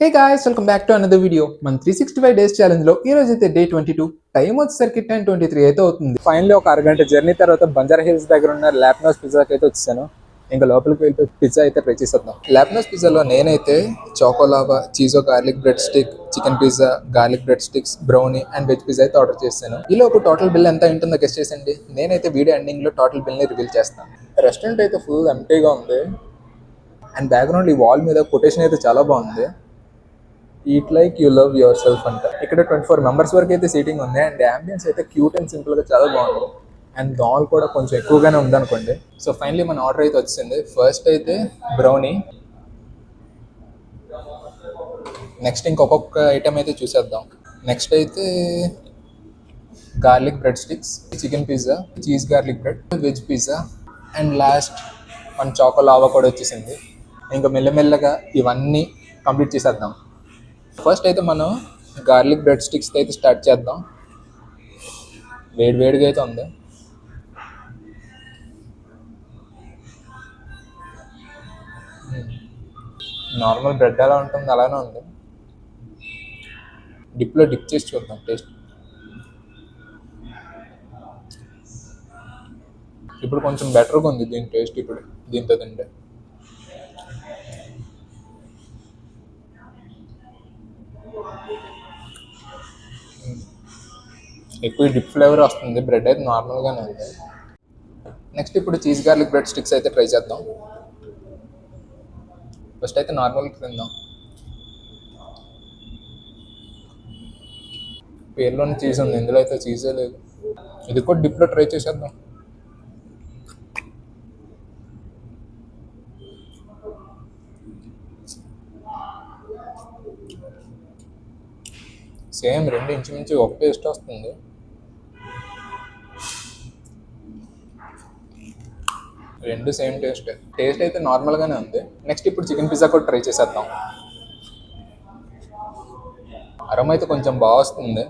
Hey guys, welcome back to another video. మన 365 days challenge లో ఈ రోజు అయితే డే 22. టైం వచ్చేసరికి 10:23 అయితే అవుతుంది. ఫైనల్లీ ఒక అరగంట జర్నీ తర్వాత బంజారా హిల్స్ దగ్గర ఉన్న ల్యాప్నోస్ పిజ్జాకి అయితే వచ్చాను. ఇంకా లోపలికి వెళ్ళిపోయి పిజ్జా అయితే ట్రై చేసేద్దాం. ల్యాప్నోస్ పిజ్జాలో నేనైతే choco lava, cheesy garlic bread stick, chicken pizza, garlic bread sticks, brownie and veg pizza అయితే ఆర్డర్ చేశాను. ఈలో ఒక టోటల్ బిల్ ఎంత ఉంటుందో గెస్ చేసండి. నేనైతే వీడియో ఎండింగ్ లో టోటల్ బిల్ ని రివీల్ చేస్తాను. రెస్టారెంట్ అయితే ఫుల్ ఎంటీగా ఉంది అండ్ బ్యాక్గ్రౌండ్ ఈ వాల్ మీద కొటేషన్ అయితే చాలా బాగుంది. Eat like you love your self అంట. ఇక్కడ 24 మెంబర్స్ వరకు అయితే సీటింగ్ ఉంది అండ్ అంబియన్స్ అయితే క్యూట్ అండ్ సింపుల్ గా చాలా బాగుంది అండ్ దాల్ కూడా కొంచెం ఎక్కువగానే ఉంది అనుకోండి. సో ఫైనలీ మన ఆర్డర్ అయితే వచ్చింది. ఫస్ట్ అయితే బ్రౌనీ, నెక్స్ట్ ఇంకొక ఐటమ్ అయితే చూసేద్దాం. నెక్స్ట్ అయితే garlic bread sticks, chicken pizza, cheese garlic bread, veg pizza and last మన చాకో లావా కూడా వచ్చేసింది. ఇంకా మెల్లమెల్లగా ఇవన్నీ కంప్లీట్ చేసేద్దాం. ఫస్ట్ అయితే మనం గార్లిక్ బ్రెడ్ స్టిక్స్ అయితే స్టార్ట్ చేద్దాం. వేడిగా అయితే ఉంది. నార్మల్ బ్రెడ్ ఎలా ఉంటుంది అలానే ఉంది. డిప్లో డిప్ చేసి చూద్దాం టేస్ట్. ఇప్పుడు కొంచెం బెటర్గా ఉంది దీని టేస్ట్ ఇప్పుడు దీంతో తింటే. ఎక్కువ డిప్ ఫ్లేవర్ వస్తుంది. బ్రెడ్ అయితే నార్మల్గానే ఉంది. నెక్స్ట్ ఇప్పుడు చీజ్ గార్లిక్ బ్రెడ్ స్టిక్స్ అయితే ట్రై చేద్దాం. ఫస్ట్ అయితే నార్మల్ తిందాం. పేరులోని చీజ్ ఉంది, ఇందులో అయితే చీజే లేదు. ఇది కూడా డిప్లో ట్రై చేసేద్దాం. సేమ్ రెండు ఇంచుమించు ఒక టేస్ట్ వస్తుంది. రెండు సేమ్ టేస్ట్ అయితే నార్మల్గానే ఉంది. నెక్స్ట్ ఇప్పుడు చికెన్ పిజ్జా కూడా ట్రై చేసేద్దాం. అరోమా అయితే కొంచెం బాగా వస్తుంది.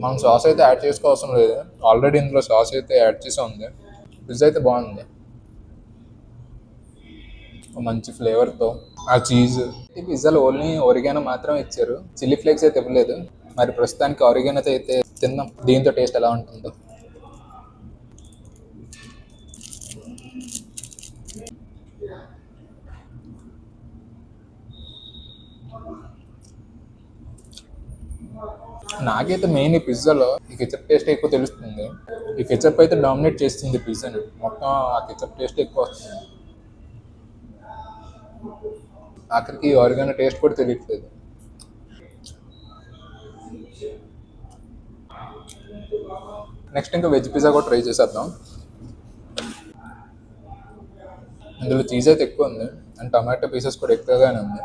మనం సాస్ అయితే యాడ్ చేసుకోవాల్సిన లేదు, ఆల్రెడీ ఇందులో సాస్ అయితే యాడ్ చేసి ఉంది. పిజ్జా అయితే బాగుంది, మంచి ఫ్లేవర్తో. ఆ చీజ్ ఈ పిజ్జాలో ఓన్లీ ఒరిగానో మాత్రం ఇచ్చారు, చిల్లీ ఫ్లేక్స్ అయితే ఇవ్వలేదు. మరి ప్రస్తుతానికి ఒరిగానో అయితే తిందాం, దీంతో టేస్ట్ ఎలా ఉంటుందో. నాకైతే మెయిన్ ఈ పిజ్జాలో ఈ కెచప్ టేస్ట్ ఎక్కువ తెలుస్తుంది. ఈ కెచప్ అయితే డామినేట్ చేస్తుంది పిజ్జాని మొత్తం. ఆ కెచప్ టేస్ట్ ఎక్కువ వస్తుంది. ఆఖరికి ఆరిగానో టేస్ట్ కూడా తెలియట్లేదు. నెక్స్ట్ ఇంకా వెజ్ పిజ్జా కూడా ట్రై చేసేద్దాం. ఇందులో చీజ్ అయితే ఎక్కువ ఉంది అండ్ టమాటో పీసెస్ కూడా ఎక్కువగానే ఉంది.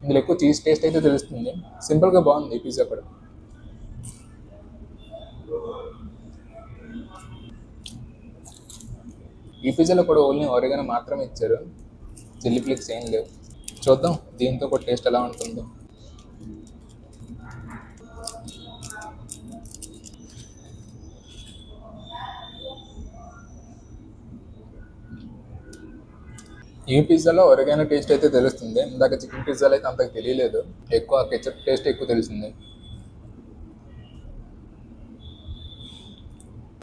ఇందులో ఎక్కువ చీజ్ టేస్ట్ అయితే తెలుస్తుంది. సింపుల్గా బాగుంది ఈ పిజ్జా కూడా. ఈ పిజ్జాలో కూడా ఓన్లీ ఒరిగానో మాత్రమే ఇచ్చారు, చిల్లీ ఫ్లేక్స్ ఏం లేవు. చూద్దాం దీంతో కూడా టేస్ట్ ఎలా ఉంటుందో. ఈ పిజ్జాలో ఒరిగానో టేస్ట్ అయితే తెలుస్తుంది. ఇందాక చికెన్ పిజ్జాలో అయితే అంతకు తెలియలేదు, ఎక్కువ కెచప్ టేస్ట్ ఎక్కువ తెలిసింది.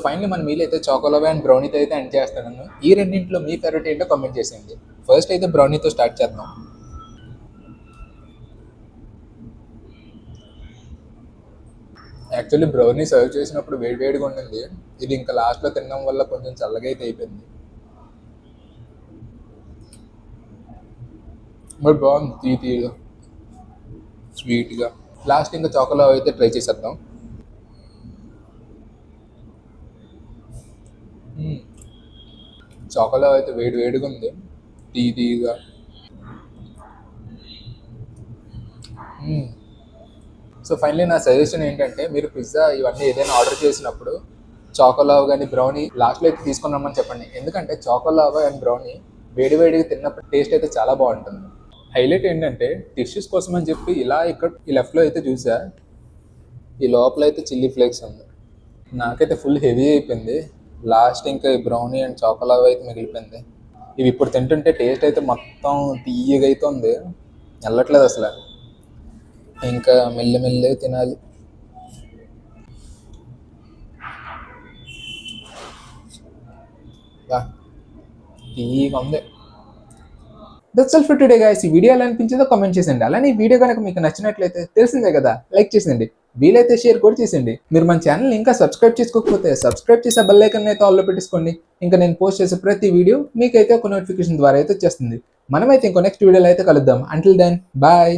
ఫైనల్లీ మన మీల్ అయితే చాకోలావా అండ్ బ్రౌనీతో అయితే ఎండ్ చేస్తాను. ఈ రెండింటిలో మీ ఫేవరెట్ ఏంటో కామెంట్ చేసేయండి. ఫస్ట్ అయితే బ్రౌనీతో స్టార్ట్ చేద్దాం. యాక్చువల్లీ బ్రౌనీ సర్వ్ చేసినప్పుడు వేడిగా ఉండింది. ఇది ఇంకా లాస్ట్లో తినడం వల్ల కొంచెం చల్లగా అయితే అయిపోయింది. బట్ బాగుంది, తీయగా స్వీట్గా. లాస్ట్ ఇంకా చాకోలావా అయితే ట్రై చేసేద్దాం. చాకోలావా అయితే వేడిగా ఉంది, తీయగా. సో ఫైనలీ నా సజెషన్ ఏంటంటే, మీరు పిజ్జా ఇవన్నీ ఏదైనా ఆర్డర్ చేసినప్పుడు చాకోలావా కానీ బ్రౌనీ లాస్ట్లో అయితే తీసుకొని రమ్మని చెప్పండి. ఎందుకంటే చాకోలావా అండ్ బ్రౌనీ వేడిగా తిన్నప్పుడు టేస్ట్ అయితే చాలా బాగుంటుంది. హైలైట్ ఏంటంటే టిష్యూస్ కోసం అని చెప్పి ఇలా ఇక్కడ ఈ లెఫ్ట్లో అయితే చూసా, ఈ లోపల అయితే చిల్లీ ఫ్లేక్స్ ఉంది. నాకైతే ఫుల్ హెవీ అయిపోయింది. లాస్ట్ ఇంకా ఈ బ్రౌనీ అండ్ చాకోలావా అయితే మిగిలిపోయింది. ఇవి ఇప్పుడు తింటుంటే టేస్ట్ అయితే మొత్తం తీయగా అయితే ఉంది, వెళ్ళట్లేదు అసలు. ఇంకా మెల్లి తినాలి. తీయగా ఉంది. That's all for today guys. ఈ వీడియో ఎలా అనిపించిందో కామెంట్ చేసేయండి. అలానే ఈ వీడియో కనుక మీకు నచ్చినట్లయితే తెలిసిందే కదా, లైక్ చేసేయండి. వీలైతే షేర్ కూడా చేసేయండి. మీరు మన ఛానల్ ఇంకా సబ్స్క్రైబ్ చేసుకోకపోతే సబ్స్క్రైబ్ చేసి బెల్ ఐకాన్ అయితే ఆల్లో పెట్టేసుకోండి. ఇంకా నేను పోస్ట్ చేసే ప్రతి వీడియో మీకైతే ఒక నోటిఫికేషన్ ద్వారా అయితే వచ్చేస్తుంది. మనమైతే ఇంకో నెక్స్ట్ వీడియోలో అయితే కలుద్దాం. Until then bye.